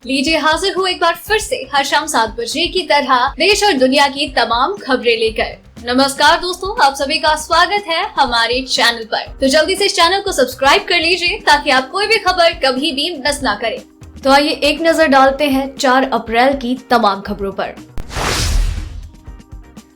लीजिए हाजिर हूँ एक बार फिर से हर शाम 7 बजे की तरह देश और दुनिया की तमाम खबरें लेकर। नमस्कार दोस्तों, आप सभी का स्वागत है हमारे चैनल पर। तो जल्दी से इस चैनल को सब्सक्राइब कर लीजिए ताकि आप कोई भी खबर कभी भी मिस ना करें। तो आइए एक नजर डालते हैं 4 अप्रैल की तमाम खबरों पर।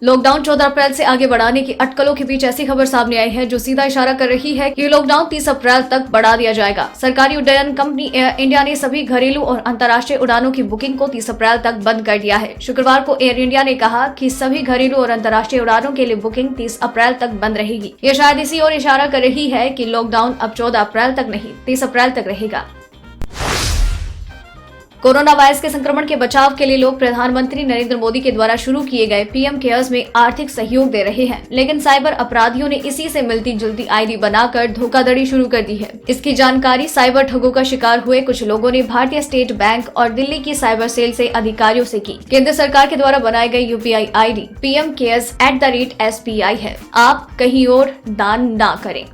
लॉकडाउन 14 अप्रैल से आगे बढ़ाने की अटकलों के बीच ऐसी खबर सामने आई है जो सीधा इशारा कर रही है कि लॉकडाउन 30 अप्रैल तक बढ़ा दिया जाएगा। सरकारी उड्डयन कंपनी एयर इंडिया ने सभी घरेलू और अंतर्राष्ट्रीय उड़ानों की बुकिंग को 30 अप्रैल तक बंद कर दिया है। शुक्रवार को एयर इंडिया ने कहा कि सभी घरेलू और अंतर्राष्ट्रीय उड़ानों के लिए बुकिंग 30 अप्रैल तक बंद रहेगी। यह शायद इसी ओर इशारा कर रही है कि लॉकडाउन अब 14 अप्रैल तक नहीं 30 अप्रैल तक रहेगा। कोरोना वायरस के संक्रमण के बचाव के लिए लोग प्रधानमंत्री नरेंद्र मोदी के द्वारा शुरू किए गए पीएम केयर्स में आर्थिक सहयोग दे रहे हैं, लेकिन साइबर अपराधियों ने इसी से मिलती जुलती आईडी बनाकर धोखाधड़ी शुरू कर दी है। इसकी जानकारी साइबर ठगों का शिकार हुए कुछ लोगों ने भारतीय स्टेट बैंक और दिल्ली की साइबर सेल से अधिकारियों से की। केंद्र सरकार के द्वारा बनाई गई यूपीआई आईडी pmcares@SBI है। आप कहीं और दान ना करें।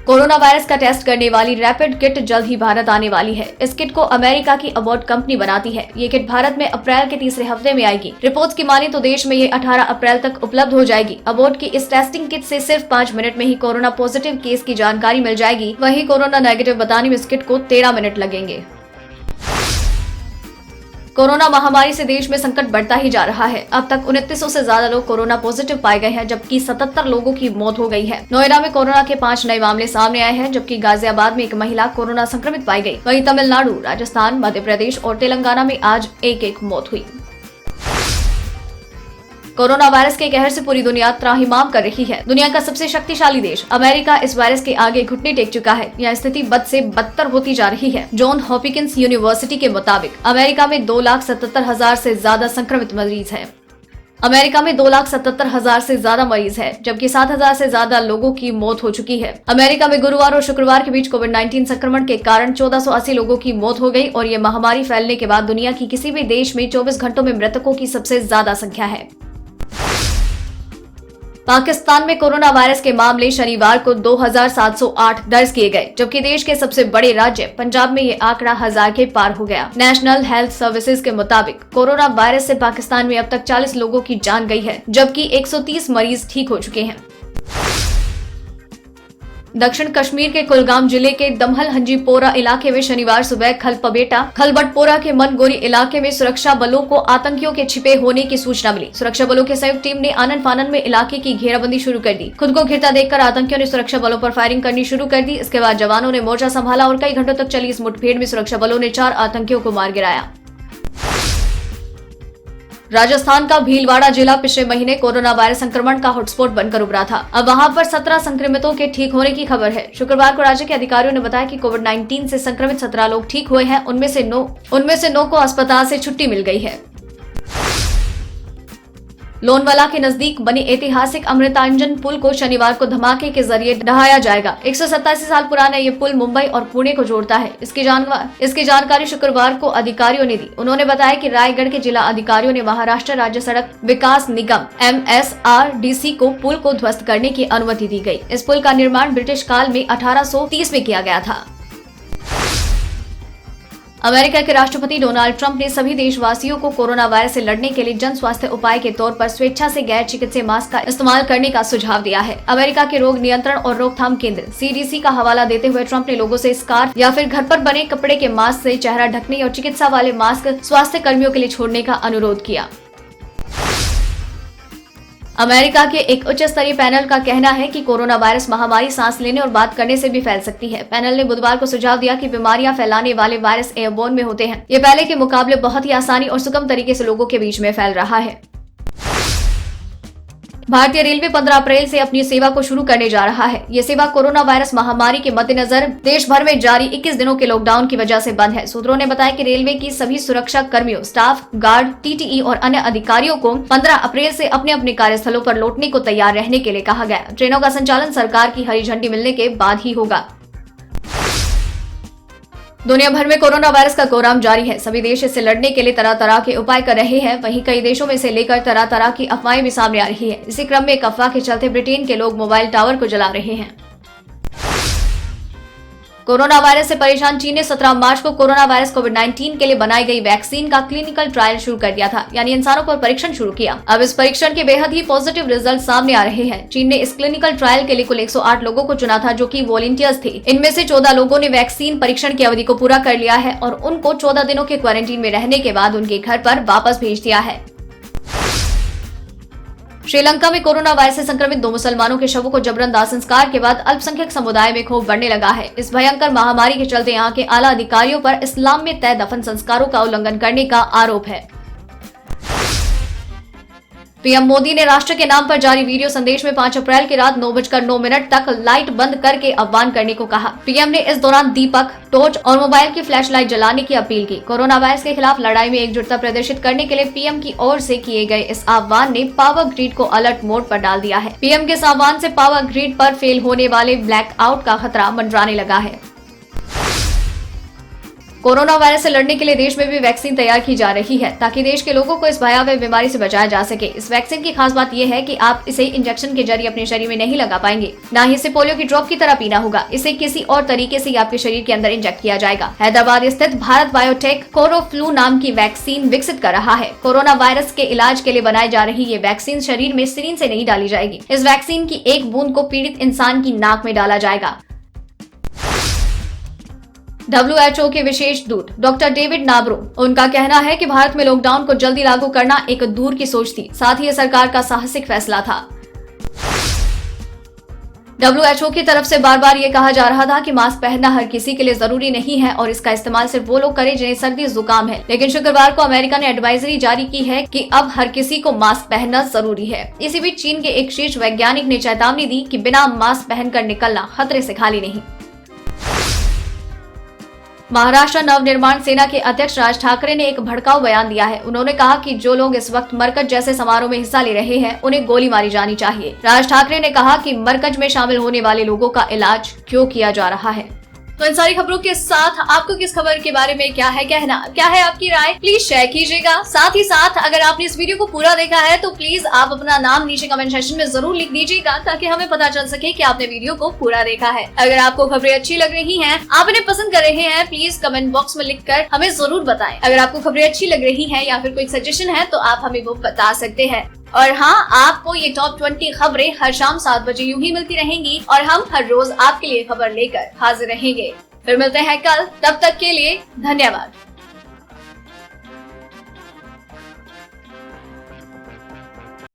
कोरोना वायरस का टेस्ट करने वाली रैपिड किट जल्द ही भारत आने वाली है। इस किट को अमेरिका की अबॉट कंपनी बनाती है। ये किट भारत में अप्रैल के तीसरे हफ्ते में आएगी। रिपोर्ट्स की माने तो देश में ये 18 अप्रैल तक उपलब्ध हो जाएगी। अबॉट की इस टेस्टिंग किट से सिर्फ 5 मिनट में ही कोरोना पॉजिटिव केस की जानकारी मिल जाएगी। वहीं कोरोना नेगेटिव बताने में इस किट को 13 मिनट लगेंगे। कोरोना महामारी से देश में संकट बढ़ता ही जा रहा है। अब तक 2900 से ज्यादा लोग कोरोना पॉजिटिव पाए गए हैं, जबकि 77 लोगों की मौत हो गई है। नोएडा में कोरोना के 5 नए मामले सामने आए हैं, जबकि गाजियाबाद में एक महिला कोरोना संक्रमित पाई गई। वहीं तमिलनाडु, राजस्थान, मध्य प्रदेश और तेलंगाना में आज एक मौत हुई। कोरोना वायरस के कहर से पूरी दुनिया त्राहिमाम कर रही है। दुनिया का सबसे शक्तिशाली देश अमेरिका इस वायरस के आगे घुटने टेक चुका है। यह स्थिति बद से बदतर होती जा रही है। जॉन हॉपकिंस यूनिवर्सिटी के मुताबिक अमेरिका में 2,77,000 से ज्यादा संक्रमित मरीज हैं। अमेरिका में 2,77,000 से ज्यादा मरीज है, जबकि 7,000 से ज्यादा लोगों की मौत हो चुकी है। अमेरिका में गुरुवार और शुक्रवार के बीच कोविड-19 संक्रमण के कारण 1480 लोगों की मौत हो गई और ये महामारी फैलने के बाद दुनिया की किसी भी देश में 24 घंटों में मृतकों की सबसे ज्यादा संख्या है। पाकिस्तान में कोरोना वायरस के मामले शनिवार को 2,708 दर्ज किए गए, जबकि देश के सबसे बड़े राज्य पंजाब में ये आंकड़ा 1000 के पार हो गया। नेशनल हेल्थ सर्विसेज के मुताबिक कोरोना वायरस से पाकिस्तान में अब तक 40 लोगों की जान गई है, जबकि 130 मरीज ठीक हो चुके हैं। दक्षिण कश्मीर के कुलगाम जिले के दमहल हंजीपोरा इलाके में शनिवार सुबह खलबटपोरा के मनगोरी इलाके में सुरक्षा बलों को आतंकियों के छिपे होने की सूचना मिली। सुरक्षा बलों की संयुक्त टीम ने आनन फानन में इलाके की घेराबंदी शुरू कर दी। खुद को घिरता देखकर आतंकियों ने सुरक्षा बलों पर फायरिंग करनी शुरू कर दी। इसके बाद जवानों ने मोर्चा संभाला और कई घंटों तक चली इस मुठभेड़ में सुरक्षा बलों ने 4 आतंकियों को मार गिराया। राजस्थान का भीलवाड़ा जिला पिछले महीने कोरोना वायरस संक्रमण का हॉटस्पॉट बनकर उभरा था। अब वहां पर 17 संक्रमितों के ठीक होने की खबर है। शुक्रवार को राज्य के अधिकारियों ने बताया कि कोविड-19 से संक्रमित 17 लोग ठीक हुए हैं। उनमें से 9 को अस्पताल से छुट्टी मिल गई है। लोनावाला के नजदीक बनी ऐतिहासिक अमृतांजन पुल को शनिवार को धमाके के जरिए ढहाया जाएगा। 187 साल पुराना ये पुल मुंबई और पुणे को जोड़ता है। इसकी जानकारी शुक्रवार को अधिकारियों ने दी। उन्होंने बताया कि रायगढ़ के जिला अधिकारियों ने महाराष्ट्र राज्य सड़क विकास निगम MSRDC को पुल को ध्वस्त करने की अनुमति दी गई। इस पुल का निर्माण ब्रिटिश काल में 1830 में किया गया था। अमेरिका के राष्ट्रपति डोनाल्ड ट्रंप ने सभी देशवासियों को कोरोना वायरस से लड़ने के लिए जन स्वास्थ्य उपाय के तौर पर स्वेच्छा से गैर चिकित्सीय मास्क का इस्तेमाल करने का सुझाव दिया है। अमेरिका के रोग नियंत्रण और रोकथाम केंद्र CDC का हवाला देते हुए ट्रंप ने लोगों से स्कार्फ या फिर घर पर बने कपड़े के मास्क से चेहरा ढकने और चिकित्सा वाले मास्क स्वास्थ्य कर्मियों के लिए छोड़ने का अनुरोध किया। अमेरिका के एक उच्च स्तरीय पैनल का कहना है कि कोरोना वायरस महामारी सांस लेने और बात करने से भी फैल सकती है। पैनल ने बुधवार को सुझाव दिया कि बीमारियां फैलाने वाले वायरस एयरबोर्न में होते हैं। ये पहले के मुकाबले बहुत ही आसानी और सुगम तरीके से लोगों के बीच में फैल रहा है। भारतीय रेलवे 15 अप्रैल से अपनी सेवा को शुरू करने जा रहा है। ये सेवा कोरोना वायरस महामारी के मद्देनजर देश भर में जारी 21 दिनों के लॉकडाउन की वजह से बंद है। सूत्रों ने बताया कि रेलवे की सभी सुरक्षा कर्मियों, स्टाफ, गार्ड, TTE और अन्य अधिकारियों को 15 अप्रैल से अपने अपने कार्यस्थलों पर लौटने को तैयार रहने के लिए कहा गया। ट्रेनों का संचालन सरकार की हरी झंडी मिलने के बाद ही होगा। दुनिया भर में कोरोना वायरस का कोराम जारी है। सभी देश इससे लड़ने के लिए तरह तरह के उपाय कर रहे हैं। वहीं कई देशों में से लेकर तरह तरह की अफवाहें भी सामने आ रही है। इसी क्रम में एक अफवाह के चलते ब्रिटेन के लोग मोबाइल टावर को जला रहे हैं। कोरोना वायरस से परेशान चीन ने 17 मार्च को कोरोना वायरस कोविड-19 के लिए बनाई गई वैक्सीन का क्लिनिकल ट्रायल शुरू कर दिया था, यानी इंसानों पर परीक्षण शुरू किया। अब इस परीक्षण के बेहद ही पॉजिटिव रिजल्ट सामने आ रहे हैं। चीन ने इस क्लिनिकल ट्रायल के लिए कुल 108 लोगों को चुना था, जो कि वॉलंटियर्स थे। इनमें से 14 लोगों ने वैक्सीन परीक्षण की अवधि को पूरा कर लिया है और उनको 14 दिनों के क्वारंटीन में रहने के बाद उनके घर पर वापस भेज दिया है। श्रीलंका में कोरोना वायरस से संक्रमित 2 मुसलमानों के शवों को जबरन दाह संस्कार के बाद अल्पसंख्यक समुदाय में क्षोभ बढ़ने लगा है। इस भयंकर महामारी के चलते यहाँ के आला अधिकारियों पर इस्लाम में तय दफन संस्कारों का उल्लंघन करने का आरोप है। पीएम मोदी ने राष्ट्र के नाम पर जारी वीडियो संदेश में 5 अप्रैल की रात 9:09 तक लाइट बंद करके आह्वान करने को कहा। पीएम ने इस दौरान दीपक, टॉर्च और मोबाइल की फ्लैश लाइट जलाने की अपील की। कोरोना वायरस के खिलाफ लड़ाई में एकजुटता प्रदर्शित करने के लिए पीएम की ओर से किए गए इस आह्वान ने पावर ग्रिड को अलर्ट मोड पर डाल दिया है। पीएम के इस आह्वान से पावर ग्रिड पर फेल होने वाले ब्लैक आउट का खतरा मंडराने लगा है। कोरोना वायरस से लड़ने के लिए देश में भी वैक्सीन तैयार की जा रही है, ताकि देश के लोगों को इस भयावह बीमारी से बचाया जा सके। इस वैक्सीन की खास बात यह है कि आप इसे इंजेक्शन के जरिए अपने शरीर में नहीं लगा पाएंगे, न ही इसे पोलियो की ड्रॉप की तरह पीना होगा। इसे किसी और तरीके से आपके शरीर के अंदर इंजेक्ट किया जाएगा। हैदराबाद स्थित भारत बायोटेक कोरोफ्लू नाम की वैक्सीन विकसित कर रहा है। कोरोना वायरस के इलाज के लिए बनाई जा रही ये वैक्सीन शरीर में सिरिंज से नहीं डाली जाएगी। इस वैक्सीन की एक बूंद को पीड़ित इंसान की नाक में डाला जाएगा। WHO के विशेष दूत डॉक्टर डेविड नाबरो, उनका कहना है कि भारत में लॉकडाउन को जल्दी लागू करना एक दूर की सोच थी, साथ ही ये सरकार का साहसिक फैसला था। WHO की तरफ से बार बार ये कहा जा रहा था कि मास्क पहनना हर किसी के लिए जरूरी नहीं है और इसका इस्तेमाल सिर्फ वो लोग करें जिन्हें सर्दी जुकाम है। लेकिन शुक्रवार को अमेरिका ने एडवाइजरी जारी की है कि अब हर किसी को मास्क पहनना जरूरी है। इसी बीच चीन के एक शीर्ष वैज्ञानिक ने चेतावनी दी कि बिना मास्क पहनकर निकलना खतरे से खाली नहीं। महाराष्ट्र नवनिर्माण सेना के अध्यक्ष राज ठाकरे ने एक भड़काऊ बयान दिया है। उन्होंने कहा कि जो लोग इस वक्त मरकज जैसे समारोह में हिस्सा ले रहे हैं, उन्हें गोली मारी जानी चाहिए। राज ठाकरे ने कहा कि मरकज में शामिल होने वाले लोगों का इलाज क्यों किया जा रहा है। तो इन सारी खबरों के साथ आपको किस खबर के बारे में क्या है कहना, क्या है आपकी राय, प्लीज शेयर कीजिएगा। साथ ही साथ अगर आपने इस वीडियो को पूरा देखा है तो प्लीज आप अपना नाम नीचे कमेंट सेक्शन में जरूर लिख दीजिएगा, ताकि हमें पता चल सके कि आपने वीडियो को पूरा देखा है। अगर आपको खबरें अच्छी लग रही हैं, आप इन्हें पसंद कर रहे हैं, प्लीज कमेंट बॉक्स में लिखकर हमें जरूर बताएं। अगर आपको खबरें अच्छी लग रही हैं या फिर कोई सजेशन है तो आप हमें वो बता सकते हैं। और हाँ, आपको ये टॉप 20 खबरें हर शाम 7 बजे यूं ही मिलती रहेंगी और हम हर रोज आपके लिए खबर लेकर हाजिर रहेंगे। फिर मिलते हैं कल, तब तक के लिए धन्यवाद।